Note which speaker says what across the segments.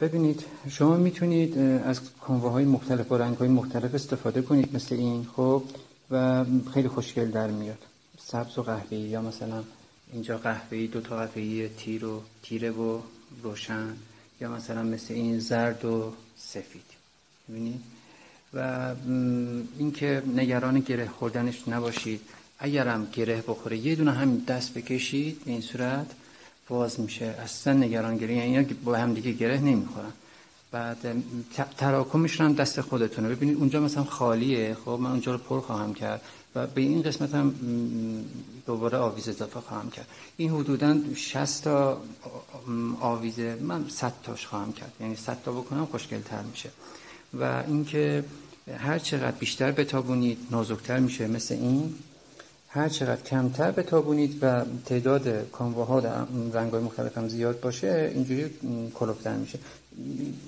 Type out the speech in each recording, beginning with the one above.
Speaker 1: ببینید شما میتونید از کنواهای مختلف با رنگ‌های مختلف استفاده کنید مثل این، خب، و خیلی خوشگل در میاد. سبز و قهوه‌ای، یا مثلا اینجا قهوه‌ای، دو تا قهوه‌ای تیره و روشن، یا مثلا مثل این زرد و سفید. ببینید و اینکه نگران گره خوردنش نباشید. اگرم گره بخوره یه دونه هم دست بکشید، به این صورت باز میشه. اصلا نگران گره، یعنی اینا با هم دیگه گره نمیخورن. بعد تراکمش هم دست خودتونه. ببینید اونجا مثلا خالیه، خب من اونجا رو پر خواهم کرد و به این قسمت هم دوباره آویز اضافه خواهم کرد. این حدوداً 60 تا آویزه، من 100 تاش خواهم کرد، یعنی 100 تا بکنم خوشگل تر میشه. و اینکه هر چقدر بیشتر بتابونید نازکتر میشه مثل این، هر چقدر کمتر بتابونید و تعداد کانواها در رنگ‌های مختلف هم زیاد باشه اینجوری کلفتر میشه.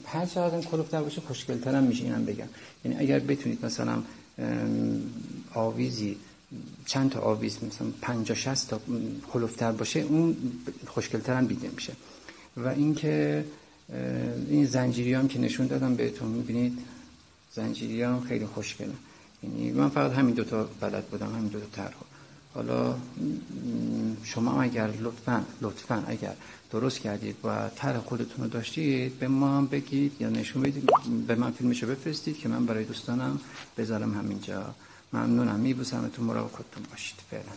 Speaker 1: هر چقدر هم کلفتر باشه خوشگل‌تر هم میشه، اینم بگم. یعنی اگر بتونید مثلا آویزی چند تا آویز مثلا 50 60 تا کلفتر باشه، اون خوشگل‌تر هم دیده میشه. و اینکه این زنجیری هم که نشون دادم بهتون، می‌بینید زنجیری هم خیلی خوشگله. یعنی من فقط همین دوتا بلد بودم، همین دوتا طرح. حالا شما اگر لطفاً اگر درست کردید و طرح خودتون رو داشتید به ما هم بگید یا نشون بدید، به من فیلمشو بفرستید که من برای دوستانم بذارم همینجا. ممنونم، میبوسمتون، مراقب خودتون باشید. فعلا.